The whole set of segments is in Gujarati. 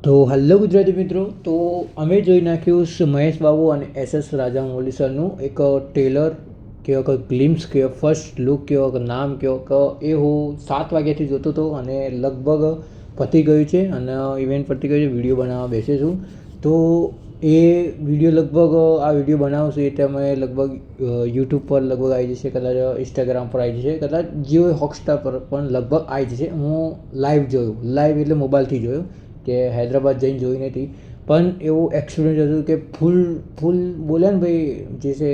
તો હેલો ગુજરાતી મિત્રો, તો અમે જોઈ નાખ્યું મહેશ બાબુ અને એસ રાજામૌલી સરનું એક ટ્રેલર કયો કે ગ્લિમ્સ કયો ફર્સ્ટ લુક કયો કે નામ કયો કે એ હું 7 વાગ્યાથી જોતો હતો અને લગભગ પતી ગયું છે અને ઇવેન્ટ પતી ગયું છે. વિડીયો બનાવવા બેસે છું તો એ વિડીયો લગભગ આ વિડીયો બનાવશું એ ટાઈમે લગભગ યુટ્યુબ પર લગભગ આવી જશે, કદાચ ઇન્સ્ટાગ્રામ પર આવી જશે, કદાચ જીઓ હોટસ્ટાર પર પણ લગભગ આવી જશે. હું લાઈવ જોયું, લાઈવ એટલે મોબાઈલથી જોયું કે હૈદરાબાદ જઈને જોઈ નથી, પણ એવું એક્સપિરિયન્સ હતું કે ફૂલ બોલ્યા ને ભાઈ જે છે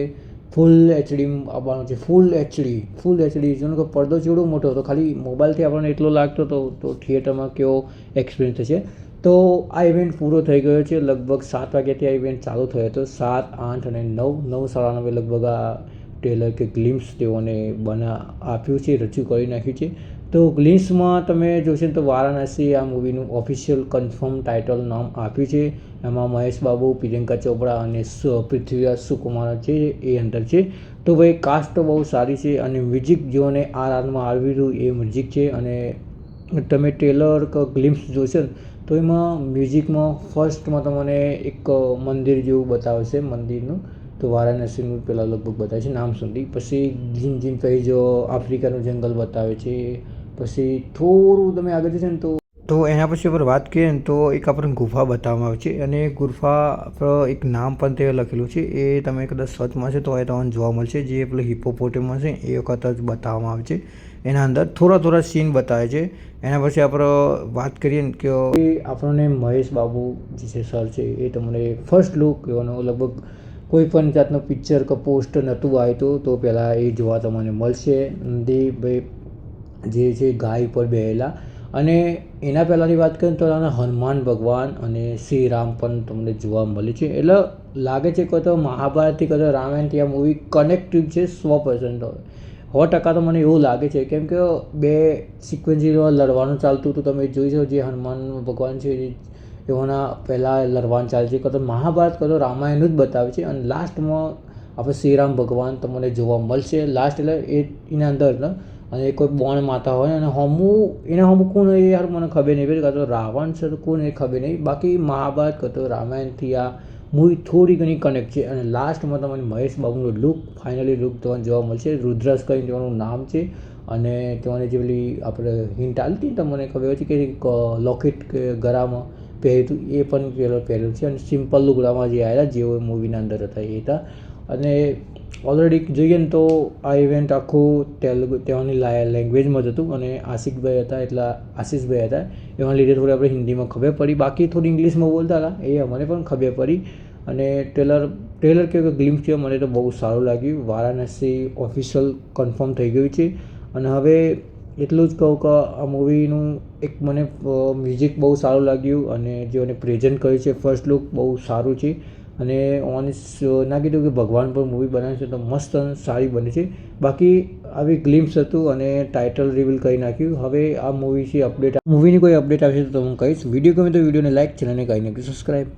ફૂલ એચડી આવવાનું છે. ફૂલ એચડી જેનો કે પડદો ચેવડો મોટો હતો, ખાલી મોબાઈલથી આપણને એટલો લાગતો હતો તો થિયેટરમાં કેવો એક્સપિરિયન્સ થશે. તો આ ઇવેન્ટ પૂરો થઈ ગયો છે. લગભગ 7 વાગ્યાથી આ ઇવેન્ટ ચાલુ થયો હતો. 7, 8 અને 9 સાડા 9 લગભગ આ ટ્રેલર કે ગ્લિમ્સ તેઓને આપ્યું છે, રજૂ કરી નાખ્યું છે. તો ગ્લિમ્સમાં તમે જોશો તો વારાણસી આ મૂવીનું ઓફિશિયલ કન્ફર્મ ટાઇટલ નામ આપ્યું છે. એમાં મહેશ બાબુ, પ્રિયંકા ચોપડા અને પૃથ્વીરાજ સુકુમાર છે એ અંદર છે. તો ભાઈ કાસ્ટ તો બહુ સારી છે અને મ્યુઝિક જેઓને આરમાં આવ્યું એ મ્યુઝિક છે. અને તમે ટ્રેલર કે ગ્લિમ્સ જોશો ને તો એમાં મ્યુઝિકમાં ફર્સ્ટમાં તમને એક મંદિર જેવું બતાવશે, મંદિરનું તો વારાણસીનું પહેલાં લગભગ બતાવે છે નામ સુધી, પછી જીન પછી જો આફ્રિકાનું જંગલ બતાવે છે, પછી થોડું તમે આગળ જશો ને તો એના પછી આપણે વાત કરીએ ને તો એક આપણને ગુફા બતાવવામાં આવે છે અને ગુફા પર એક નામ પણ તે લખેલું છે. એ તમે કદાચ સર્ચમાં છે તો એ તમને જોવા મળશે, જે પેલું હિપોપોટેમસ છે એ વખત જ બતાવવામાં આવે છે. એના અંદર થોડા સીન બતાવે છે. એના પછી આપણે વાત કરીએ ને કે આપણને મહેશ બાબુ જે છે સર છે એ તમને ફર્સ્ટ લુક એવાનો લગભગ કોઈ પણ જાતનું પિક્ચર કે પોસ્ટર નહોતું આવ્યું તો પહેલાં એ જોવા તમને મળશે. ભાઈ જે છે ગાય પર બેહેલા, અને એના પહેલાંની વાત કરીએ તો હનુમાન ભગવાન અને શ્રી રામ પણ તમને જોવા મળે છે. એટલે લાગે છે કે તો મહાભારતથી કે રામાયણથી આ મૂવી કનેક્ટિવ છે 100%. 100% તો મને એવું લાગે છે, કેમ કે બે સિક્વન્સીમાં લડવાનું ચાલતું હતું. તમે જોઈ શકો જે હનુમાન ભગવાન છે એઓના પહેલાં લડવાનું ચાલે છે, તો મહાભારત તો રામાયણનું જ બતાવે છે. અને લાસ્ટમાં આપણે શ્રીરામ ભગવાન તમને જોવા મળશે. લાસ્ટ એટલે એના અંદર અને કોઈ બોણ માતા હોય અને એના હમું કોણ એ યાર મને ખબર નહીં પડે, કાં તો રાવણ છે તો કોણ એ ખબર નહીં. બાકી મહાભારત કાં તો રામાયણથી આ મૂવી થોડી ઘણી કનેક્ટ છે. અને લાસ્ટમાં તમને મહેશ બાબુનો લુક, ફાઇનલી લુક તમને જોવા મળશે. રુદ્રસ કરીને તેઓનું નામ છે. અને તેઓને જે પેલી આપણે હિન્ટ આપી હતી ને તમને ખબર છે કે લોકેટ કે ગળામાં પહેર્યું હતું એ પણ પહેર્યું છે. અને સિમ્પલ લુગડામાં જે આવ્યા જેઓ મૂવીના અંદર હતા એ હતા. અને ઓલરેડી જોઈએ ને તો આ ઇવેન્ટ આખું તેઓની લેંગ્વેજમાં જ હતું અને આશિષભાઈ હતા. એના લીધે થોડી આપણે હિન્દીમાં ખબર પડી, બાકી થોડી ઇંગ્લિશમાં બોલતા હતા એ અમને પણ ખબર પડી. અને ટ્રેલર કે ગ્લિમ્સ છે મને તો બહુ સારું લાગ્યું. વારાણસી ઓફિશિયલ કન્ફર્મ થઈ ગયું છે. અને હવે એટલું જ કહું કે આ મૂવીનું એક મને મ્યુઝિક બહુ સારું લાગ્યું અને જેઓને પ્રેઝન્ટ કર્યું છે ફર્સ્ટ લુક બહુ સારું છે. અને ના કીધું કે ભગવાન પર મૂવી બનાવે છે તો મસ્ત અને સારી બની છે. બાકી આવી ગ્લિમ્સ હતું અને ટાઇટલ રિવીલ કરી નાખ્યું. હવે આ મૂવીની કોઈ અપડેટ આવશે તો હું કહીશ. વિડીયો ગમે તો વિડીયોને લાઈક, ચેનલને કરી નાખ્યું સબસ્ક્રાઈબ.